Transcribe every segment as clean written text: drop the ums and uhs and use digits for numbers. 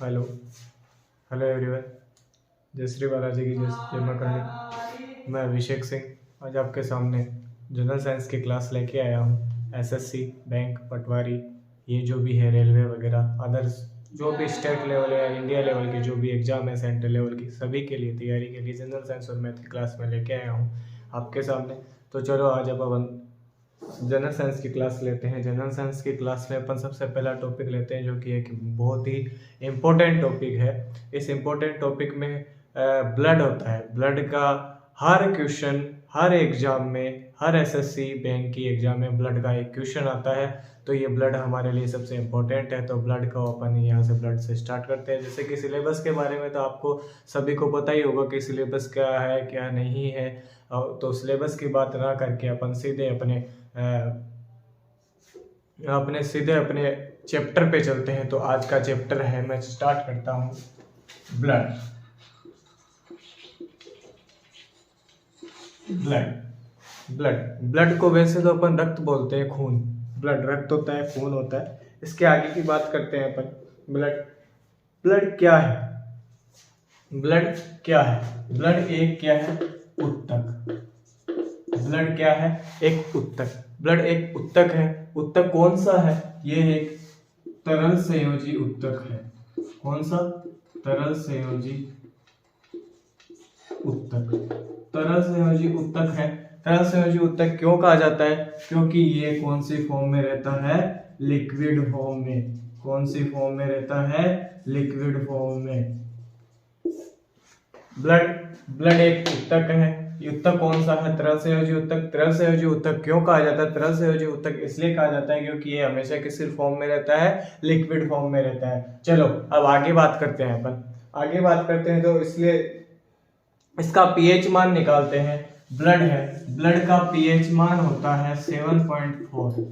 Hello hello everyone. जय श्री बालाजी की जय मां करणी। मैं अभिषेक सिंह आज आपके सामने जनरल साइंस की क्लास लेके आया हूँ। एसएससी, बैंक, पटवारी, ये जो भी है रेलवे वगैरह अदर्स जो भी स्टेट लेवल या इंडिया लेवल की जो भी एग्ज़ाम है सेंट्रल लेवल की, सभी के लिए तैयारी के लिए जनरल साइंस और मैथ की क्लास में लेके आया हूँ आपके सामने। तो चलो आज अपन जनरल साइंस की क्लास लेते हैं। जनरल साइंस की क्लास में अपन सबसे पहला टॉपिक लेते हैं जो कि एक बहुत ही इम्पोर्टेंट टॉपिक है। इस इम्पोर्टेंट टॉपिक में ब्लड होता है। ब्लड का हर क्वेश्चन हर एग्जाम में, हर एसएससी बैंक की एग्जाम में ब्लड का एक क्वेश्चन आता है। तो ये ब्लड हमारे लिए सबसे इम्पोर्टेंट है। तो ब्लड को अपन यहाँ से ब्लड से स्टार्ट करते हैं। जैसे कि सिलेबस के बारे में तो आपको सभी को पता ही होगा कि सिलेबस क्या है क्या नहीं है। तो सिलेबस की बात ना करके अपन सीधे अपने चैप्टर पे चलते हैं। तो आज का चैप्टर है, मैं स्टार्ट करता हूँ ब्लड। ब्लड को वैसे तो अपन रक्त बोलते हैं, खून। ब्लड रक्त होता है, खून होता है। इसके आगे की बात करते हैं अपन। ब्लड क्या है? ब्लड क्या है? ब्लड एक क्या है? उत्तक। ब्लड क्या है? एक उत्तक। ब्लड एक उत्तक है। उत्तक कौन सा है? ये एक तरल संयोजी उत्तक है। कौन सा? तरल संयोजी उत्तक। तरल संयोजी उत्तक है। तरल संयोजी उत्तक क्यों कहा जाता है? क्योंकि ये कौन सी फॉर्म में रहता है? लिक्विड फॉर्म में। कौन सी फॉर्म में रहता है? लिक्विड फॉर्म में। ब्लड एक उत्तक है। उत्तक कौन सा है? तरल संयोजी उत्तक। तरल संयोजी उत्तक क्यों कहा जाता है? तरल संयोजी उत्तक इसलिए कहा जाता है क्योंकि ये हमेशा किस फॉर्म में रहता है? लिक्विड फॉर्म में रहता है। चलो अब आगे बात करते हैं अपन। आगे बात करते हैं तो इसलिए इसका पीएच मान निकालते हैं। ब्लड है, ब्लड का पीएच मान होता है 7.4।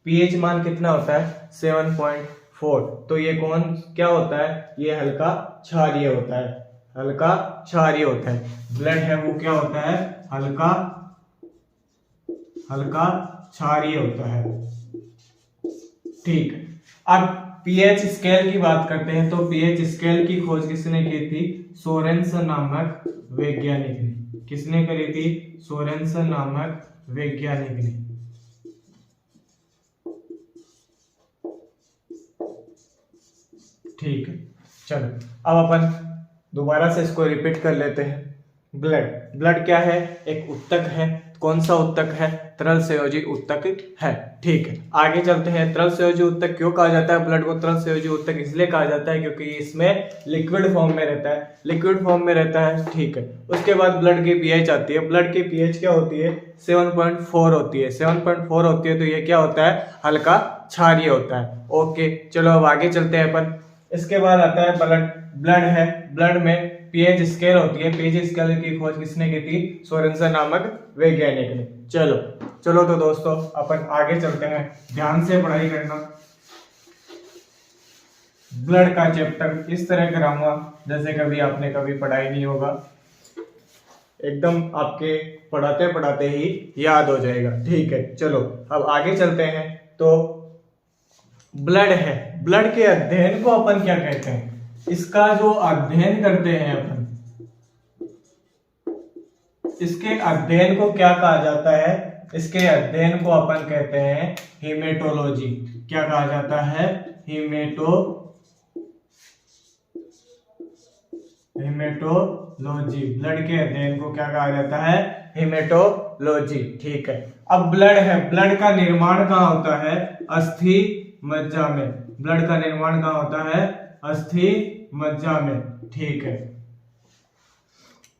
पीएच मान कितना होता है? 7.4। तो ये कौन क्या होता है? ये हल्का क्षारीय होता है। हल्का क्षारीय होता है। ब्लड है वो क्या होता है? हल्का क्षारीय होता है। ठीक। अब पीएच स्केल की बात करते हैं। तो पीएच स्केल की खोज किसने की थी? सोरेनसन नामक वैज्ञानिक ने। किसने करी थी? सोरेनसन नामक वैज्ञानिक ने। ठीक है, चलो अब अपन दोबारा से इसको रिपीट कर लेते हैं। ब्लड क्या है? एक उत्तक है। कौन सा उत्तक है? तरल संयोजी उत्तक है। ठीक है, आगे चलते हैं। तरल संयोजी उत्तक क्यों कहा जाता है? ब्लड को तरल संयोजी उत्तक इसलिए कहा जाता है क्योंकि इसमें लिक्विड फॉर्म में रहता है। लिक्विड फॉर्म में रहता है। ठीक है, उसके बाद ब्लड की पीएच आती है। ब्लड की पीएच क्या होती है? 7.4 होती है। 7.4 होती है तो ये क्या होता है? हल्का क्षारीय होता है। ओके, चलो अब आगे चलते हैं अपन। इसके बाद आता है ब्लड है। ब्लड में पीएच स्केल होती है। पीएच स्केल की खोज किसने की थी? सोरेनसन नामक वैज्ञानिक ने। चलो तो दोस्तों अपन आगे चलते हैं। ध्यान से पढ़ाई करना। ब्लड का चैप्टर इस तरह कराऊंगा जैसे कभी आपने कभी पढ़ाई नहीं होगा। एकदम आपके पढ़ाते पढ़ाते ही याद हो जाएगा। ठीक है, चलो अब आगे चलते हैं। तो ब्लड है। ब्लड के अध्ययन को अपन क्या कहते हैं? इसका जो अध्ययन करते हैं अपन, इसके अध्ययन को क्या कहा जाता है? इसके अध्ययन को अपन कहते हैं हेमेटोलॉजी। क्या कहा जाता है? हेमेटोलॉजी। ब्लड के अध्ययन को क्या कहा जाता है? हेमेटोलॉजी। ठीक है, अब ब्लड है। ब्लड का निर्माण कहाँ होता है? अस्थि मज्जा में। ब्लड का निर्माण कहाँ होता है? अस्थि मज्जा में। ठीक है,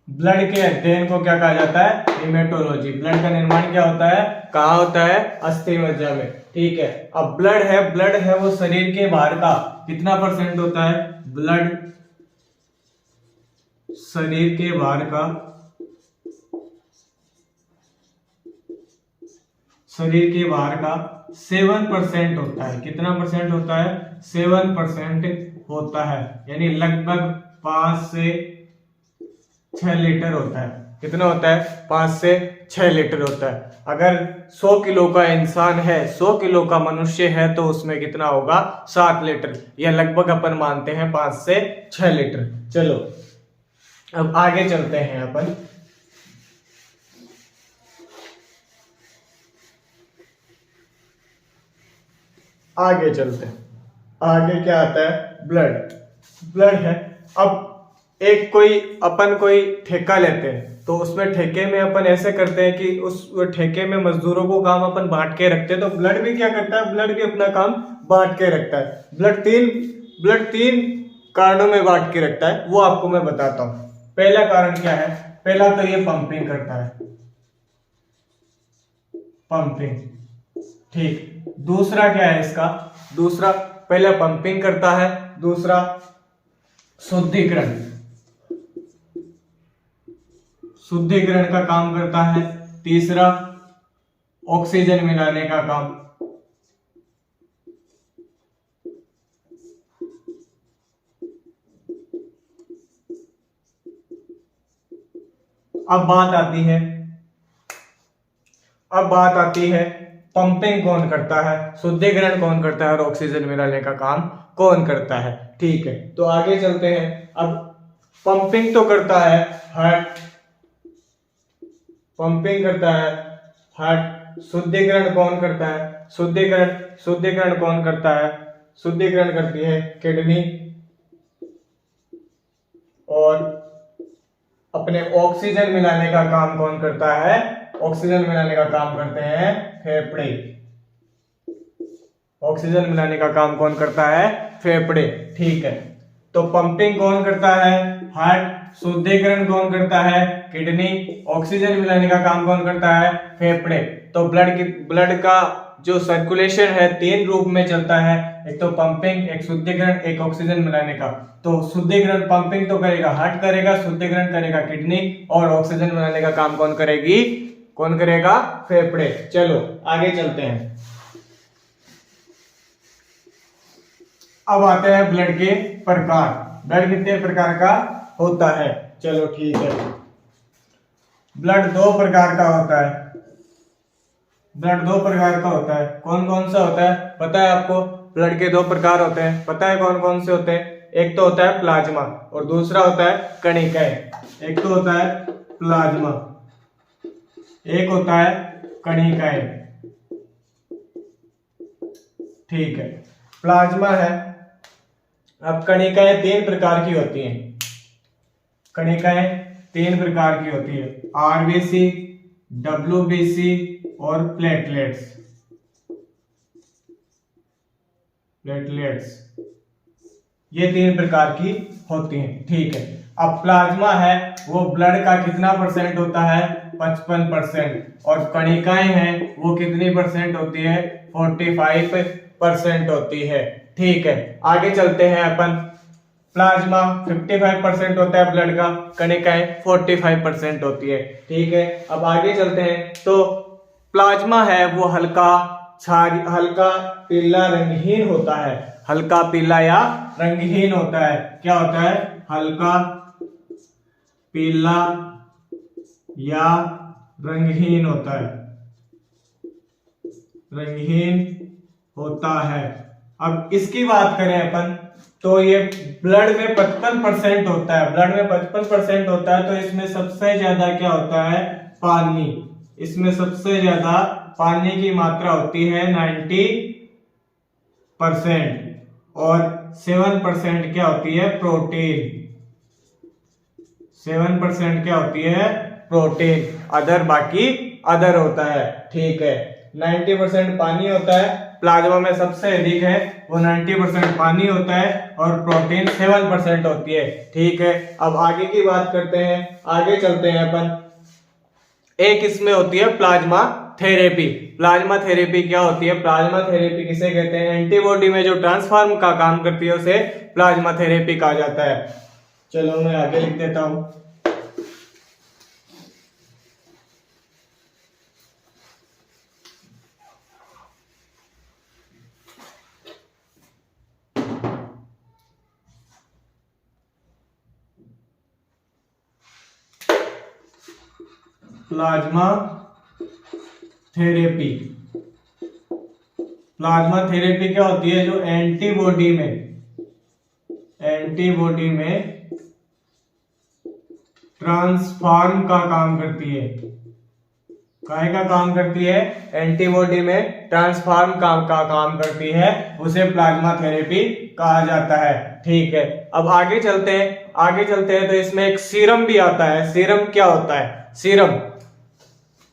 ब्लड के अध्ययन को क्या कहा जाता है? हेमेटोलॉजी। ब्लड का निर्माण क्या होता है? कहाँ होता है? अस्थि मज्जा में। ठीक है, अब ब्लड है वो शरीर के बाहर का कितना % होता है? ब्लड शरीर के बाहर का 7% होता है। कितना % होता है? 7% होता है। यानी लगभग 5 से 6 लीटर होता है। कितना होता है? 5 से 6 लीटर होता है। अगर 100 किलो का इंसान है, 100 किलो का मनुष्य है, तो उसमें कितना होगा? 7 लीटर, या लगभग अपन मानते हैं 5 से 6 लीटर। चलो अब आगे चलते हैं अपन। आगे चलते हैं, आगे क्या आता है? ब्लड। ब्लड है। अब एक कोई ठेका लेते हैं, तो उसमें ठेके में अपन ऐसे करते हैं कि उस ठेके में मजदूरों को काम अपन बांट के रखते हैं। तो ब्लड भी क्या करता है? ब्लड भी अपना काम बांट के रखता है। ब्लड तीन कारणों में बांट के रखता है, वो आपको मैं बताता हूं। पहला कारण क्या है? पहला तो ये पंपिंग करता है, पंपिंग। ठीक। दूसरा क्या है इसका? दूसरा, पहला पंपिंग करता है, दूसरा शुद्धिकरण, शुद्धिकरण का काम करता है, तीसरा ऑक्सीजन मिलाने का काम। अब बात आती है पंपिंग कौन करता है, शुद्धिकरण कौन करता है, और ऑक्सीजन मिलाने का काम कौन करता है। ठीक है, तो आगे चलते हैं। अब पंपिंग तो करता है हार्ट, पंपिंग करता है हार्ट। शुद्धिकरण कौन करता है? शुद्धिकरण कौन करता है? शुद्धिकरण करती है किडनी। और अपने ऑक्सीजन मिलाने का काम कौन करता है? ऑक्सीजन मिलाने का काम करते हैं फेफड़े। ऑक्सीजन मिलाने का काम कौन करता है? फेफड़े। ठीक है, तो पंपिंग कौन करता है? हार्ट। शुद्धिकरण कौन करता है? किडनी। ऑक्सीजन मिलाने का काम कौन करता है? फेफड़े। तो ब्लड का जो सर्कुलेशन है 3 रूप में चलता है, एक तो पंपिंग, एक शुद्धिकरण, एक ऑक्सीजन मिलाने का। तो शुद्धिकरण पंपिंग तो करेगा हार्ट करेगा, शुद्धिकरण करेगा किडनी, और ऑक्सीजन मिलाने का काम कौन करेगा? फेफड़े। चलो आगे चलते हैं। अब आते हैं ब्लड के प्रकार। ब्लड कितने प्रकार का होता है? चलो ठीक है, ब्लड 2 प्रकार का होता है। ब्लड 2 प्रकार का होता है। कौन कौन सा होता है पता है आपको? ब्लड के 2 प्रकार होते हैं, पता है कौन कौन से होते हैं? एक तो होता है प्लाज्मा और दूसरा होता है कणिकाएं। एक तो होता है प्लाज्मा, एक होता है कणिकाएं। ठीक है, प्लाज्मा है। अब कणिकाएं 3 प्रकार की होती हैं। कणिकाएं 3 प्रकार की होती है, आरबीसी, डब्ल्यूबीसी और प्लेटलेट्स। ये 3 प्रकार की होती हैं। ठीक है, अब प्लाज्मा है वो ब्लड का कितना परसेंट होता है? 55%। और कणिकाएं हैं वो कितनी परसेंट होती है? 45% होती है। ठीक है, आगे चलते हैं अपन। प्लाज्मा 55% होता है ब्लड का, कणिकाएं 45% होती है। ठीक है, अब आगे चलते हैं। तो प्लाज्मा है वो हल्का पीला रंगहीन होता है। हल्का पीला या रंगहीन होता है। क्या होता है? हल्का पीला या रंगहीन होता है, रंगहीन होता है। अब इसकी बात करें अपन, तो ये ब्लड में 55% होता है। ब्लड में 55% होता है, तो इसमें सबसे ज्यादा क्या होता है? पानी। इसमें सबसे ज्यादा पानी की मात्रा होती है 90%। और 7% क्या होती है? प्रोटीन। 7% क्या होती है? प्रोटीन। बाकी अदर होता है। ठीक है, 90% पानी होता है। प्लाज्मा में सबसे अधिक है वो 90% पानी होता है, और प्रोटीन 7% होती है। ठीक है, अब आगे की बात करते हैं। आगे चलते हैं अपन। एक इसमें होती है प्लाज्मा थेरेपी। प्लाज्मा थेरेपी क्या होती है? प्लाज्मा थेरेपी किसे कहते हैं? एंटीबॉडी में जो ट्रांसफॉर्म का काम करती है उसे प्लाज्मा थेरेपी कहा जाता है। चलो मैं आगे लिख देता हूं। Plasma therapy. प्लाज्मा थेरेपी क्या होती है? जो एंटीबॉडी में ट्रांसफॉर्म का काम करती है। काहे का काम करती है? एंटीबॉडी में ट्रांसफॉर्म का काम करती है, उसे प्लाज्मा थेरेपी कहा जाता है। ठीक है, अब आगे चलते हैं तो इसमें एक सीरम भी आता है। सीरम क्या होता है?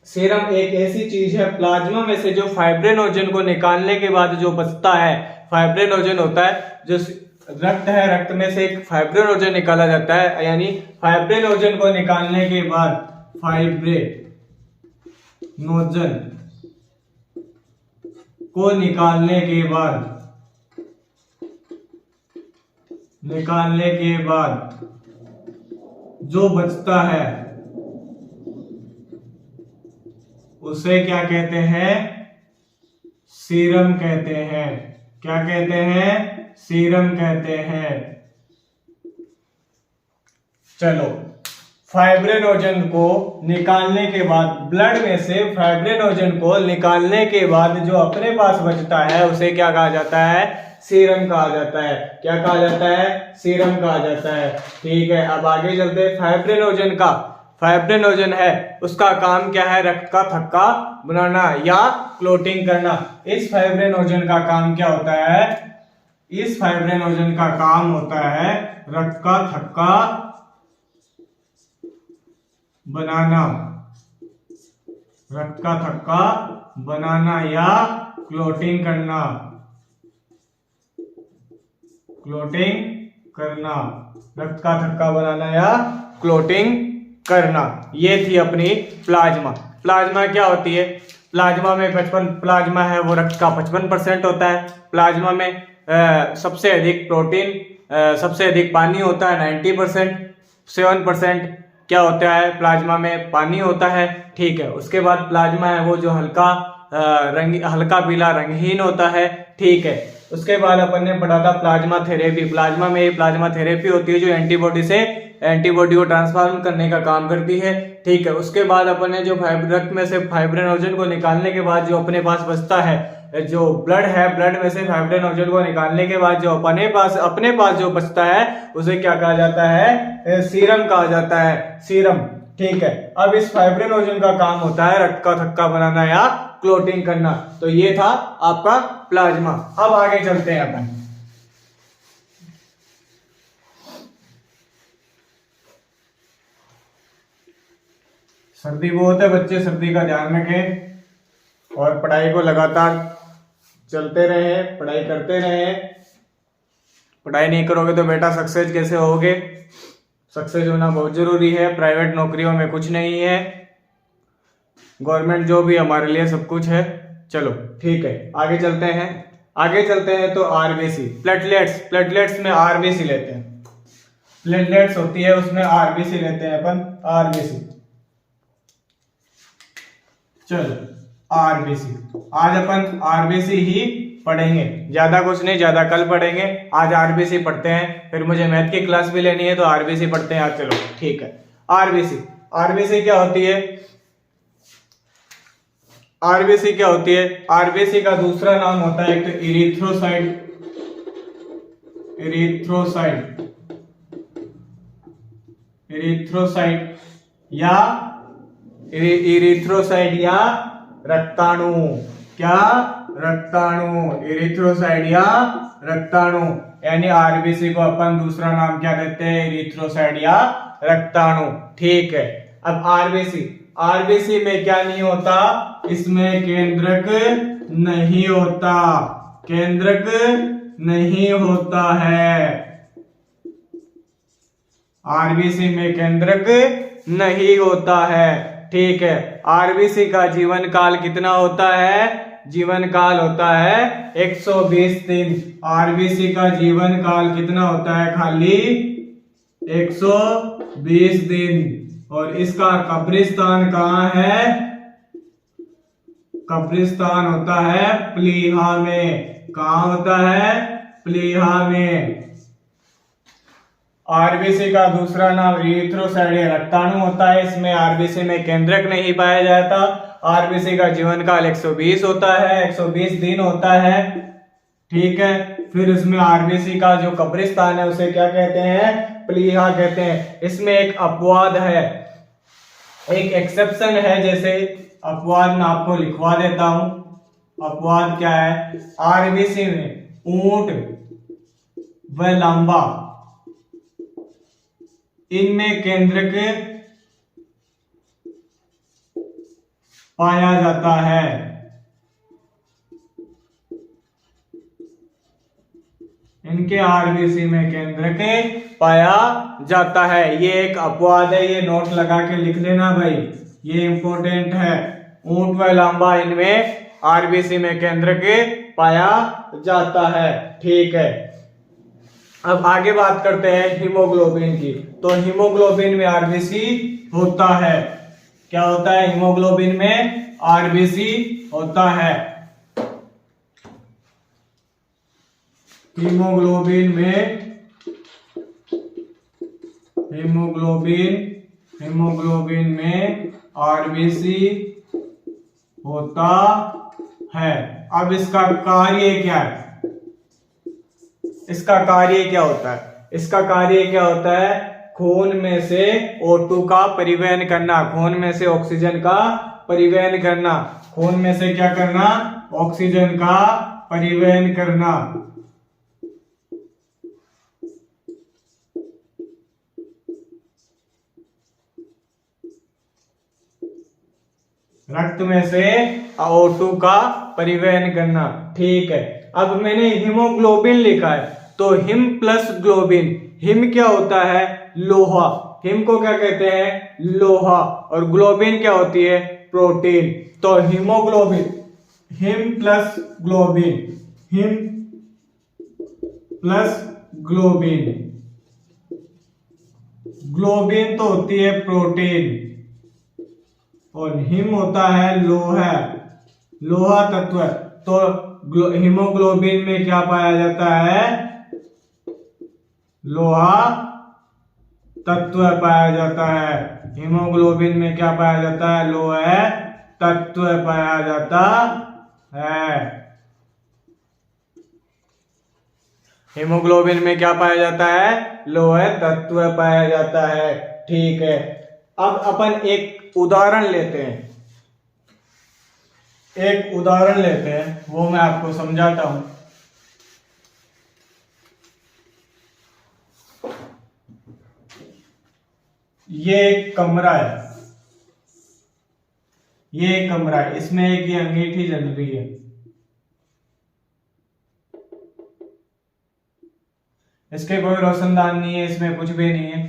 सीरम एक ऐसी चीज है, प्लाज्मा में से जो फाइब्रिनोजन को निकालने के बाद जो बचता है, फाइब्रिनोजन होता है, जो रक्त है, रक्त में से एक फाइब्रिनोजन निकाला जाता है, यानी फाइब्रिनोजन को निकालने के बाद जो बचता है उसे क्या कहते हैं? सीरम कहते हैं। क्या कहते हैं? सीरम कहते हैं। चलो, फाइब्रिनोजन को निकालने के बाद, ब्लड में से फाइब्रिनोजन को निकालने के बाद जो अपने पास बचता है उसे क्या कहा जाता है? सीरम कहा जाता है। क्या कहा जाता है? सीरम कहा जाता है। ठीक है, अब आगे चलते हैं। फाइब्रिनोजन है, उसका काम क्या है? रक्त का थक्का बनाना या क्लोटिंग करना। इस फाइब्रिनोजन का काम क्या होता है? इस फाइब्रिनोजन का काम होता है रक्त का थक्का बनाना या क्लोटिंग करना। रक्त का थक्का बनाना या क्लोटिंग करना। ये थी अपनी प्लाज्मा क्या होती है? प्लाज्मा है वो रक्त का 55% होता है। प्लाज्मा में सबसे अधिक प्रोटीन, सबसे अधिक पानी होता है 90%। 7% क्या होता है? प्लाज्मा में पानी होता है। ठीक है, उसके बाद प्लाज्मा है वो जो हल्का पीला रंगहीन होता है। ठीक है, उसके बाद अपन ने पढ़ा था प्लाज्मा थेरेपी। प्लाज्मा में प्लाज्मा थेरेपी होती है जो एंटीबॉडी को ट्रांसफॉर्म करने का काम करती है। ठीक है, उसके बाद अपन ने जो रक्त में से फाइब्रिनोजन को निकालने के बाद जो अपने पास बचता है, जो ब्लड है, ब्लड में से फाइब्रिनोजन को निकालने के बाद जो अपने पास जो बचता है उसे क्या कहा जाता है? सीरम कहा जाता है। सीरम। ठीक है, अब इस फाइब्रिनोजन का काम होता है रक्त का थक्का बनाना या क्लोटिंग करना। तो ये था आपका प्लाज्मा। अब आगे चलते हैं अपन। सर्दी बहुत है बच्चे, सर्दी का ध्यान रखें और पढ़ाई को लगातार चलते रहे, पढ़ाई करते रहे। पढ़ाई नहीं करोगे तो बेटा सक्सेस कैसे होगे? सक्सेस होना बहुत जरूरी है। प्राइवेट नौकरियों में कुछ नहीं है, गवर्नमेंट जॉब ही हमारे लिए सब कुछ है। चलो ठीक है, आगे चलते हैं तो आरबीसी, प्लेटलेट्स में आरबीसी लेते हैं। प्लेटलेट्स होती है उसमें आरबीसी लेते हैं अपन। आरबीसी, चलो आरबीसी, आज अपन आरबीसी ही पढ़ेंगे, ज्यादा कुछ नहीं, ज्यादा कल पढ़ेंगे। आज आरबीसी पढ़ते हैं, फिर मुझे मैथ की क्लास भी लेनी है तो आरबीसी पढ़ते हैं आज। चलो ठीक है, आरबीसी क्या होती है? आरबीसी क्या होती है? आरबीसी का दूसरा नाम होता है एक तो इरिथ्रोसाइट या रक्ताणु। क्या? रक्ताणु। इरिथ्रोसाइट या रक्ताणु, यानी आरबीसी को अपन दूसरा नाम क्या देते हैं? इरिथ्रोसाइट या रक्ताणु। ठीक है, अब आरबीसी में क्या नहीं होता? इसमें केंद्रक नहीं होता है। आरबीसी में केंद्रक नहीं होता है। ठीक है, आरबीसी का जीवन काल कितना होता है? जीवन काल होता है 120 दिन। आरबीसी का जीवन काल कितना होता है? खाली 120 दिन। और इसका कब्रिस्तान कहाँ है? कब्रिस्तान होता है प्लीहा में। कहाँ होता है? प्लीहा में। आरबीसी का दूसरा नाम एरिथ्रोसाइट या रक्ताणु होता है। इसमें आरबीसी में केंद्रक नहीं पाया जाता। आरबीसी का जीवन काल 120 होता है, 120 दिन होता है। ठीक है, फिर इसमें आरबीसी का जो कब्रिस्तान है उसे क्या कहते हैं? प्लीहा कहते हैं। इसमें एक अपवाद है, एक एक्सेप्शन है। जैसे अपवाद मैं आपको लिखवा देता हूं। अपवाद क्या है? आरबीसी में ऊंट व लांबा इनमें केंद्रक पाया जाता है। इनके आरबीसी में केंद्रक पाया जाता है। ये एक अपवाद है, ये नोट लगा के लिख लेना भाई, ये इंपॉर्टेंट है। ऊंट व लांबा इनमें आरबीसी में केंद्रक पाया जाता है। ठीक है, अब आगे बात करते हैं हीमोग्लोबिन की। तो हीमोग्लोबिन में आरबीसी होता है। क्या होता है? हीमोग्लोबिन में आरबीसी होता है। हीमोग्लोबिन में आरबीसी होता है। अब इसका कार्य क्या है? इसका कार्य क्या होता है? इसका कार्य क्या होता है? खून में से O2 का परिवहन करना, खून में से ऑक्सीजन का परिवहन करना। खून में से क्या करना? ऑक्सीजन का परिवहन करना। रक्त में से O2 का परिवहन करना। ठीक है, अब मैंने हीमोग्लोबिन लिखा है, तो हिम प्लस ग्लोबिन। हिम क्या होता है? लोहा। हिम को क्या कहते हैं? लोहा। और ग्लोबिन क्या होती है? प्रोटीन। तो haemoglobin, him plus globin, him plus globin. Globin तो होती है प्रोटीन और हिम होता है लोहा, लोहा तत्व। तो हीमोग्लोबिन में क्या पाया जाता है? लोहा तत्व पाया जाता है। हीमोग्लोबिन में क्या पाया जाता है? लोहा तत्व पाया जाता है। हीमोग्लोबिन में क्या पाया जाता है? लोहा तत्व पाया जाता है। ठीक है, अब अपन एक उदाहरण लेते हैं। एक उदाहरण लेते हैं, वो मैं आपको समझाता हूं। ये एक कमरा है, ये एक कमरा है, इसमें एक ये अंगीठी जल रही है। इसके कोई रोशनदान नहीं है, इसमें कुछ भी नहीं है।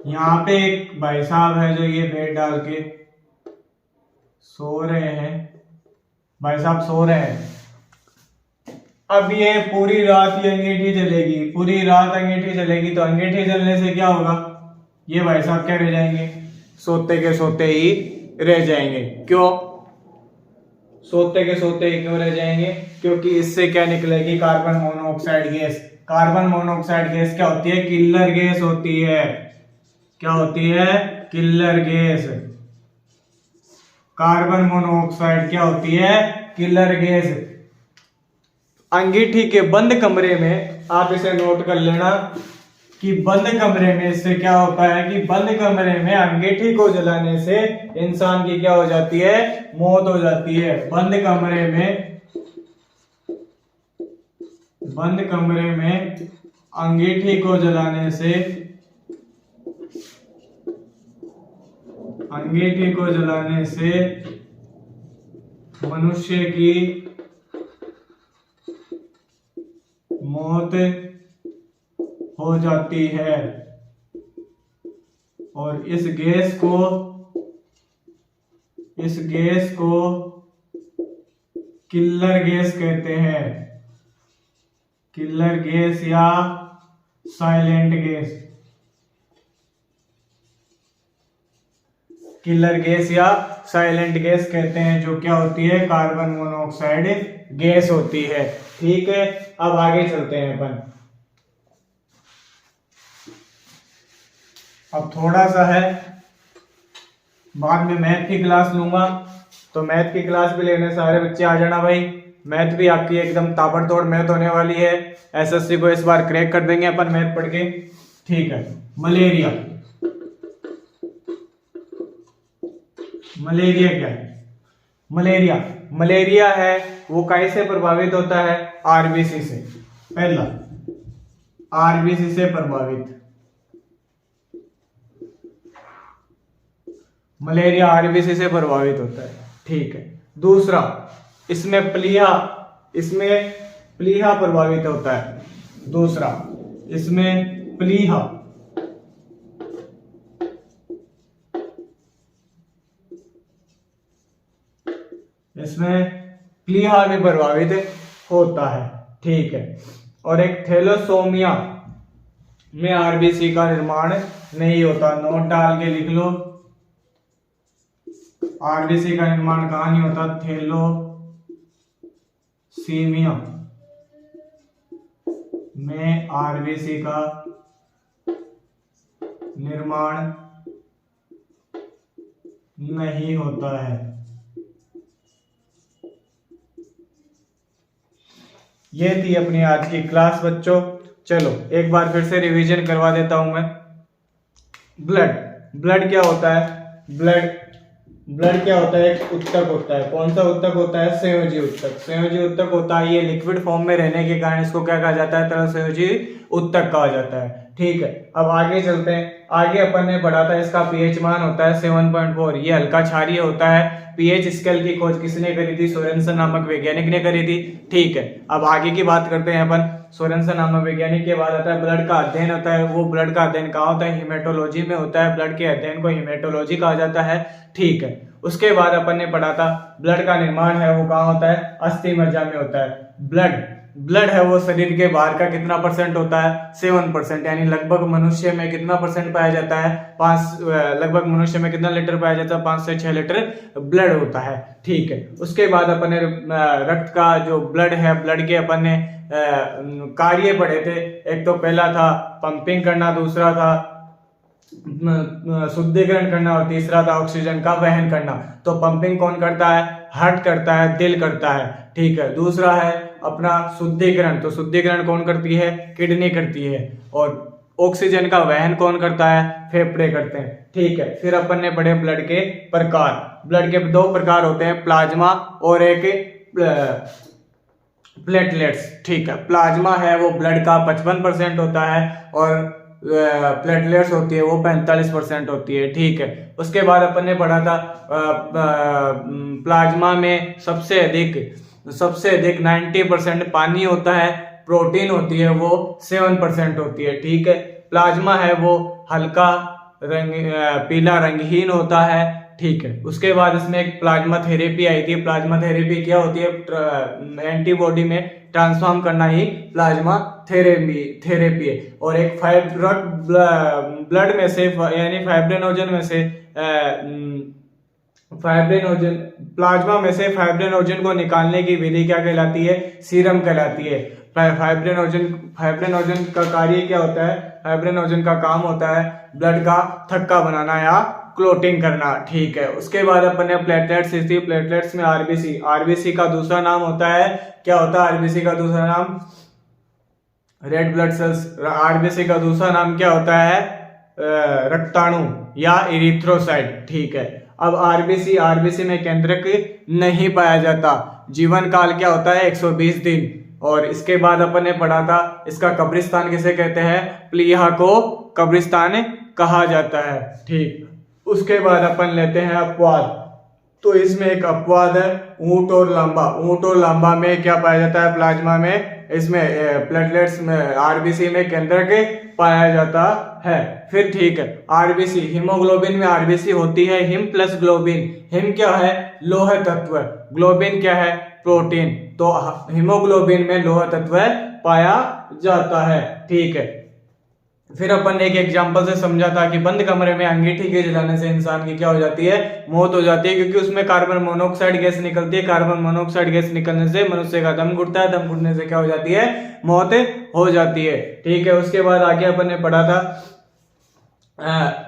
यहाँ पे एक भाई साहब है जो ये बेड डाल के सो रहे हैं। भाई साहब सो रहे हैं। अब ये पूरी रात ये अंगीठी जलेगी, पूरी रात अंगीठी जलेगी। तो अंगीठी जलने से क्या होगा? ये भाई साहब क्या रह जाएंगे? सोते के सोते ही रह जाएंगे। क्यों सोते के सोते ही क्यों रह जाएंगे? क्योंकि इससे क्या निकलेगी? Carbon monoxide gas. Carbon monoxide gas क्या होती है? किलर गैस होती है। क्या होती है? Killer gas. कार्बन मोनोऑक्साइड क्या होती है? Killer gas. अंगीठी के बंद कमरे में, आप इसे नोट कर लेना कि बंद कमरे में इससे क्या होता है कि बंद कमरे में अंगीठी को जलाने से इंसान की क्या हो जाती है? मौत हो जाती है। बंद कमरे में अंगीठी को जलाने से मनुष्य की मौत हो जाती है। और इस गैस को किलर गैस कहते हैं। किलर गैस या साइलेंट गैस। किलर गैस या साइलेंट गैस कहते हैं, जो क्या होती है? कार्बन मोनोऑक्साइड गैस होती है। ठीक है, अब आगे चलते हैं अपन। अब थोड़ा सा है, बाद में मैथ की क्लास लूंगा, तो मैथ की क्लास भी लेने सारे बच्चे आ जाना भाई। मैथ भी आपकी एकदम ताबड़तोड़ मैथ होने वाली है। एसएससी को इस बार क्रैक कर देंगे अपन मैथ पढ़ के। ठीक है, मलेरिया। मलेरिया क्या है? मलेरिया है वो कैसे प्रभावित होता है? आरबीसी से। पहला, आरबीसी से प्रभावित। मलेरिया आरबीसी से प्रभावित होता है। ठीक है। दूसरा, इसमें प्लीहा प्रभावित होता है। दूसरा, इसमें प्लीहा भी प्रभावित होता है। ठीक है। और एक थैलेसोमिया में आरबीसी का निर्माण नहीं होता। नोट डाल के लिख लो, आरबीसी का निर्माण कहां नहीं होता? थैलेसीमिया में आरबीसी का निर्माण नहीं होता है। ये थी अपनी आज की क्लास बच्चों। चलो एक बार फिर से रिवीजन करवा देता हूं मैं। ब्लड क्या होता है? ब्लड क्या होता है? एक उत्तक होता है। कौन सा उत्तक होता है? संयोजी उत्तक होता है। ये लिक्विड फॉर्म में रहने के कारण इसको क्या कहा जाता है? तरल संयोजी उत्तक कहा जाता है। ठीक है, अब आगे चलते हैं। आगे अपन ने पढ़ा था इसका पीएच मान होता है 7.4। ये हल्का क्षारीय होता है। पीएच स्केल की खोज किसने करी थी? सोरेनसन नामक वैज्ञानिक ने करी थी। ठीक है, अब आगे की बात करते हैं अपन। सोरेनसन नामक वैज्ञानिक के बाद आता है ब्लड का अध्ययन होता है। वो ब्लड का अध्ययन कहाँ होता है? हिमेटोलॉजी में होता है। ब्लड के अध्ययन को हिमेटोलॉजी कहा जाता है। ठीक है, उसके बाद अपन ने पढ़ा था ब्लड का निर्माण है वो कहाँ होता है? अस्थि मज्जा में होता है। ब्लड है वो शरीर के बाहर का कितना परसेंट होता है? 7%। यानी लगभग मनुष्य में कितना परसेंट पाया जाता है? लगभग मनुष्य में कितना लीटर पाया जाता है? 5 से 6 लीटर ब्लड होता है। ठीक है, उसके बाद अपन ने रक्त का जो ब्लड है, ब्लड के अपन ने कार्य पढ़े थे। एक तो पहला था पंपिंग करना, दूसरा था शुद्धिकरण करना और तीसरा था ऑक्सीजन का वहन करना। तो पंपिंग कौन करता है? हार्ट करता है, दिल करता है। ठीक है, दूसरा है अपना शुद्धिकरण। तो शुद्धिकरण कौन करती है? किडनी करती है। और ऑक्सीजन का वहन कौन करता है? फेफड़े करते हैं। ठीक है, फिर अपन ने पढ़े ब्लड के प्रकार। ब्लड के 2 प्रकार होते हैं, प्लाज्मा और एक प्लेटलेट्स। ठीक है, प्लाज्मा है वो ब्लड का 55% होता है और प्लेटलेट्स होती है वो 45% होती है। ठीक है, उसके बाद अपन ने पढ़ा था प्लाज्मा में सबसे अधिक 90% पानी होता है। प्रोटीन होती है वो 7% होती है। ठीक है, प्लाज्मा है वो हल्का पीला रंगहीन होता है। ठीक है, उसके बाद इसमें एक प्लाज्मा थेरेपी आई थी। प्लाज्मा थेरेपी क्या होती है? एंटीबॉडी में ट्रांसफॉर्म करना ही प्लाज्मा थेरेपी है। और एक ब्लड में से यानी प्लाज्मा में से फाइब्रिनोजन को निकालने की विधि क्या कहलाती है? सीरम कहलाती है। फाइब्रिनोजन का कार्य क्या होता है? फाइब्रिनोजन का काम होता है ब्लड का थक्का बनाना या क्लोटिंग करना। ठीक है, उसके बाद अपन ने प्लेटलेट्स थी। प्लेटलेट्स में आरबीसी का दूसरा नाम होता है, क्या होता है आरबीसी का दूसरा नाम? Red blood cells. आरबीसी का दूसरा नाम क्या होता है? रक्ताणु या इरिथ्रोसाइट। ठीक है, अब आरबीसी में केंद्रक नहीं पाया जाता। जीवन काल क्या होता है? 120 दिन। और इसके बाद अपन ने पढ़ा था इसका कब्रिस्तान किसे कहते हैं? प्लीहा को कब्रिस्तान कहा जाता है। ठीक, उसके बाद अपन लेते हैं अपवाद। तो इसमें एक अपवाद है ऊंट और लांबा में क्या पाया जाता है? प्लाज्मा में, इसमें प्लेटलेट्स में, आरबीसी में केंद्रक पाया जाता है। फिर ठीक है, आरबीसी हीमोग्लोबिन में आरबीसी होती है हिम प्लस ग्लोबिन। हिम क्या है? लोह तत्व। ग्लोबिन क्या है? प्रोटीन। तो हीमोग्लोबिन में लोह तत्व पाया जाता है। ठीक है, फिर अपन ने एक एग्जांपल से समझा था कि बंद कमरे में अंगीठी के जलाने से इंसान की क्या हो जाती है? मौत हो जाती है, क्योंकि उसमें कार्बन मोनोऑक्साइड गैस निकलती है। कार्बन मोनोऑक्साइड गैस निकलने से मनुष्य का दम घुटता है। दम घुटने से क्या हो जाती है? मौत हो जाती है। ठीक है, उसके बाद आगे अपन ने पढ़ा था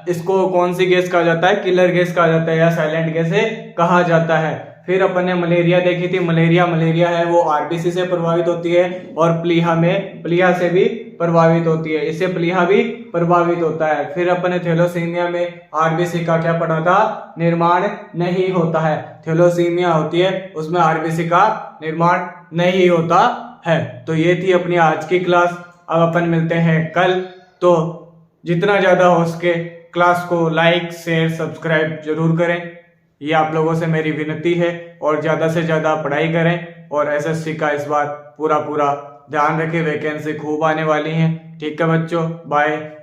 इसको कौन सी गैस कहा जाता है, किलर गैस कहा जाता है या साइलेंट गैस कहा जाता है। फिर अपन ने मलेरिया देखी थी, मलेरिया है वो आरबीसी से प्रभावित होती है और प्लीहा से भी प्रभावित होती है, इससे प्लीहा भी प्रभावित होता है। फिर अपन ने थैलेसीमिया में आरबीसी का क्या पढ़ा था, निर्माण नहीं होता है। थैलेसीमिया होती है उसमें आरबीसी का निर्माण नहीं होता है। तो ये थी अपनी आज की क्लास। अब अपन मिलते हैं कल। तो जितना ज्यादा हो सके क्लास को लाइक शेयर सब्सक्राइब जरूर करें, ये आप लोगों से मेरी विनती है। और ज्यादा से ज्यादा पढ़ाई करें और एसएससी का इस बार पूरा ध्यान रखें, वैकेंसी खूब आने वाली है। ठीक है बच्चों, बाय।